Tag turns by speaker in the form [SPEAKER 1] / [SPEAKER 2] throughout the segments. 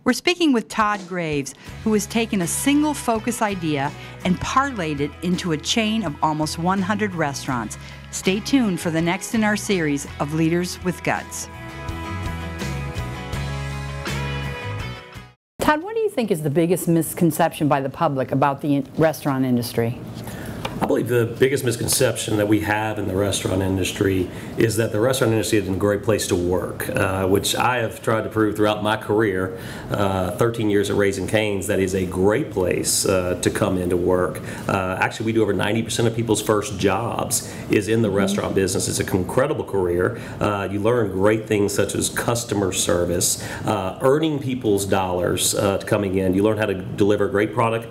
[SPEAKER 1] We're speaking with Todd Graves, who has taken a single focus idea and parlayed it into a chain of almost 100 restaurants. Stay tuned for the next in our series of Leaders with Guts. Todd, what do you think is the biggest misconception by the public about the restaurant industry?
[SPEAKER 2] I believe the biggest misconception that we have in the restaurant industry is that the restaurant industry is a great place to work, which I have tried to prove throughout my career, 13 years at Raising Cane's, that is a great place to come into work. Actually, we do over 90% of people's first jobs is in the restaurant business. It's an incredible career. You learn great things such as customer service, earning people's dollars coming in. You learn how to deliver a great product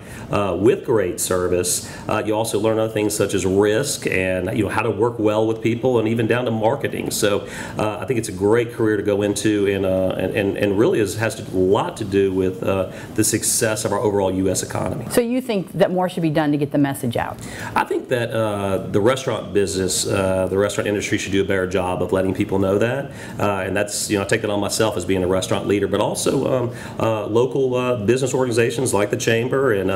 [SPEAKER 2] with great service. You also learn other things such as risk and how to work well with people, and even down to marketing. So I think it's a great career to go into, and really has a lot to do with the success of our overall U.S. economy.
[SPEAKER 1] So you think that more should be done to get the message out?
[SPEAKER 2] I think that the restaurant business, the restaurant industry should do a better job of letting people know that, and that's, I take that on myself as being a restaurant leader, but also local business organizations like the Chamber and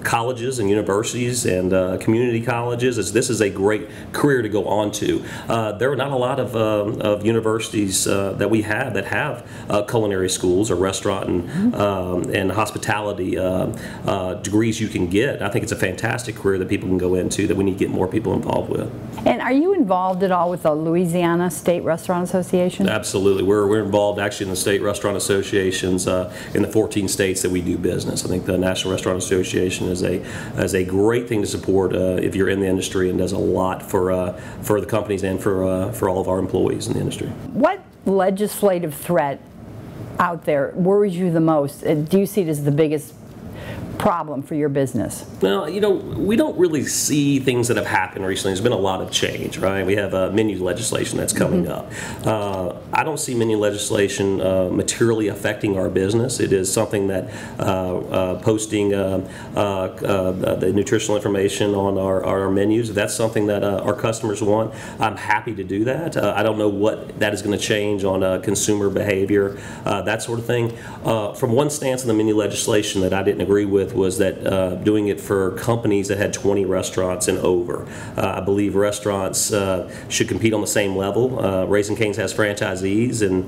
[SPEAKER 2] colleges and universities and community colleges. This is a great career to go on to. There are not a lot of universities that we have that have culinary schools or restaurant and hospitality degrees you can get. I think it's a fantastic career that people can go into that we need to get more people involved with.
[SPEAKER 1] And are you involved at all with the Louisiana State Restaurant Association?
[SPEAKER 2] Absolutely. We're involved actually in the state restaurant associations in the 14 states that we do business. I think the National Restaurant Association is a great thing to support if you're in the industry, and does a lot for the companies and for all of our employees in the industry.
[SPEAKER 1] What legislative threat out there worries you the most? Do you see it as the biggest problem for your business?
[SPEAKER 2] Well, we don't really see things that have happened recently. There's been a lot of change, right? We have menu legislation that's coming up. I don't see menu legislation materially affecting our business. It is something that posting the nutritional information on our menus, if that's something that our customers want, I'm happy to do that. I don't know what that is going to change on consumer behavior, that sort of thing. From one stance on the menu legislation that I didn't agree with was that doing it for companies that had 20 restaurants and over. I believe restaurants should compete on the same level. Raising Cane's has franchisees, and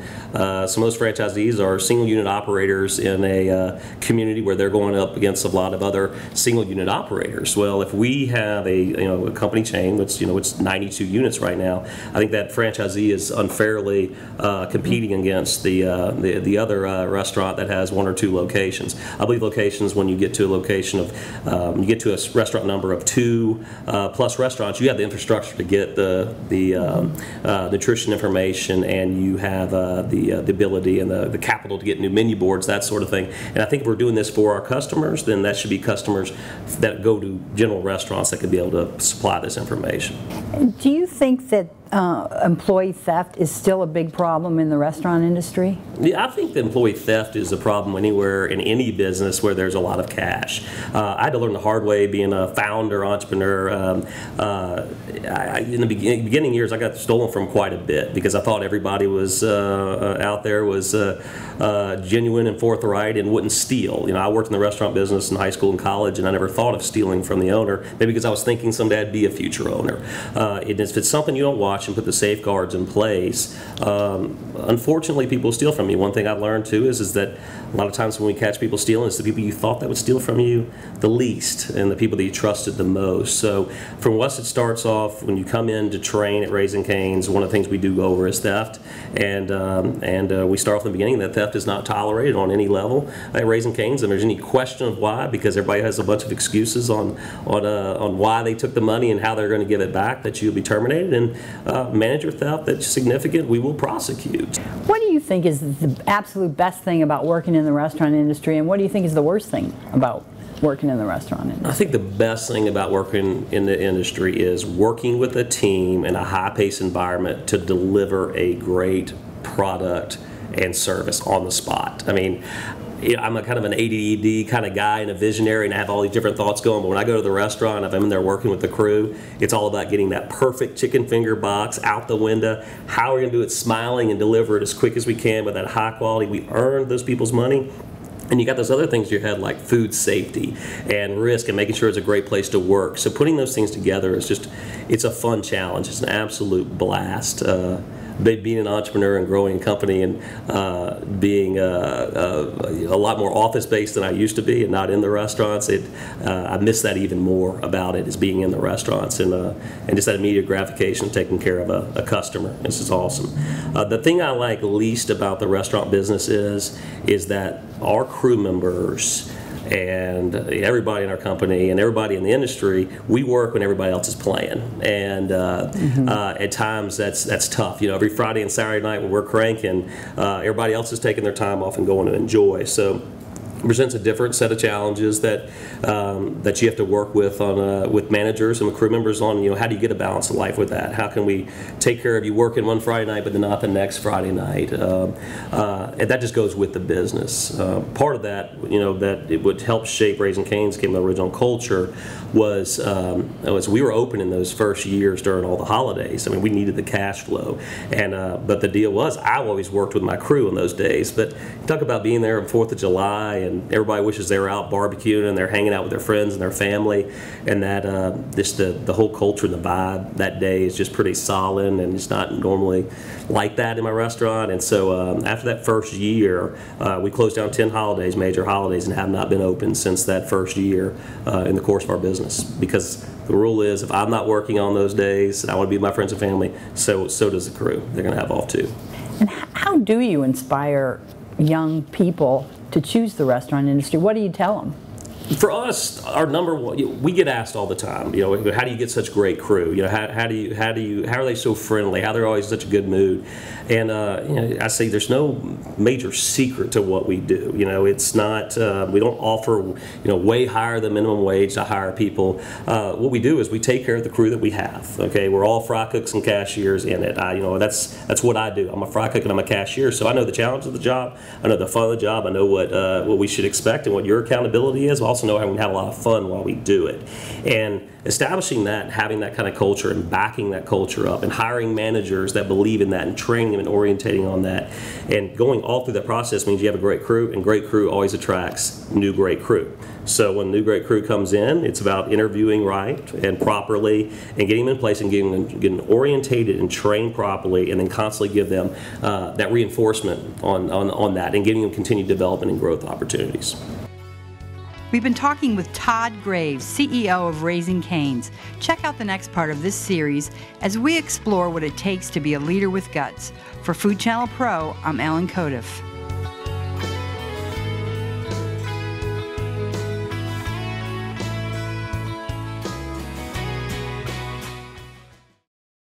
[SPEAKER 2] some of those franchisees are single unit operators in a community where they're going up against a lot of other single unit operators. Well, if we have a company chain that's it's 92 units right now, I think that franchisee is unfairly competing against the other restaurant that has one or two locations. I believe locations, when you get to a location of, you get to a restaurant number of 2 plus restaurants, you have the infrastructure to get the nutrition information, and you have the ability and the capital to get new menu boards, that sort of thing. And I think if we're doing this for our customers, then that should be customers that go to general restaurants that could be able to supply this information.
[SPEAKER 1] Do you think that employee theft is still a big problem in the restaurant industry?
[SPEAKER 2] Yeah, I think that employee theft is a problem anywhere in any business where there's a lot of cash. I had to learn the hard way being a founder, entrepreneur. In the beginning years, I got stolen from quite a bit because I thought everybody was out there was genuine and forthright and wouldn't steal. I worked in the restaurant business in high school and college, and I never thought of stealing from the owner, maybe because I was thinking someday I'd be a future owner. If it's something you don't watch and put the safeguards in place, unfortunately people steal from you. One thing I've learned too is that a lot of times when we catch people stealing, it's the people you thought that would steal from you the least, and the people that you trusted the most. So from us, it starts off when you come in to train at Raising Cane's. One of the things we do go over is theft, and we start off in the beginning that theft is not tolerated on any level at Raising Cane's, and there's any question of why, because everybody has a bunch of excuses on why they took the money and how they're going to give it back, that you'll be terminated. And manager theft that's significant, we will prosecute.
[SPEAKER 1] What do you think is the absolute best thing about working in the restaurant industry, and what do you think is the worst thing about working in the restaurant industry?
[SPEAKER 2] I think the best thing about working in the industry is working with a team in a high-paced environment to deliver a great product and service on the spot. I mean, I'm a kind of an ADD kind of guy and a visionary, and I have all these different thoughts going. But when I go to the restaurant, if I'm in there working with the crew, it's all about getting that perfect chicken finger box out the window. How are we going to do it smiling and deliver it as quick as we can with that high quality? We earned those people's money. And you got those other things in your head like food safety and risk and making sure it's a great place to work. So putting those things together is just, it's a fun challenge. It's an absolute blast. Being an entrepreneur and growing a company and being a lot more office-based than I used to be and not in the restaurants, I miss that even more about it, is being in the restaurants and just that immediate gratification of taking care of a customer. This is awesome. The thing I like least about the restaurant business is that our crew members and everybody in our company and everybody in the industry, we work when everybody else is playing, and at times that's tough. Every Friday and Saturday night when we're cranking, everybody else is taking their time off and going to enjoy. So it presents a different set of challenges that you have to work with with managers and with crew members on. How do you get a balance of life with that? How can we take care of you working one Friday night but then not the next Friday night? And that just goes with the business. Part of that, that it would help shape Raising Cane's came the original culture was we were open in those first years during all the holidays. I mean, we needed the cash flow, and but the deal was I always worked with my crew in those days. But talk about being there on 4th of July, and everybody wishes they were out barbecuing and they're hanging out with their friends and their family, and that just the whole culture and the vibe that day is just pretty solid, and it's not normally like that in my restaurant. And so after that first year, we closed down 10 holidays, major holidays, and have not been open since that first year in the course of our business, because the rule is if I'm not working on those days and I want to be with my friends and family, so does the crew. They're going to have off too.
[SPEAKER 1] And how do you inspire young people to choose the restaurant industry? What do you tell them?
[SPEAKER 2] For us, our number one, we get asked all the time, how do you get such great crew? How are they so friendly? How they're always in such a good mood? And I say there's no major secret to what we do. It's not we don't offer way higher than minimum wage to hire people. What we do is we take care of the crew that we have. Okay, we're all fry cooks and cashiers in it. That's what I do. I'm a fry cook and I'm a cashier, so I know the challenge of the job. I know the fun of the job. I know what we should expect and what your accountability is. Also know how we can have a lot of fun while we do it. And establishing that, having that kind of culture and backing that culture up and hiring managers that believe in that and training them and orientating on that and going all through that process means you have a great crew, and great crew always attracts new great crew. So when new great crew comes in, it's about interviewing right and properly and getting them in place and getting orientated and trained properly, and then constantly give them that reinforcement on that and giving them continued development and growth opportunities.
[SPEAKER 1] We've been talking with Todd Graves, CEO of Raising Cane's. Check out the next part of this series as we explore what it takes to be a leader with guts. For Food Channel Pro, I'm Ellen Codiff.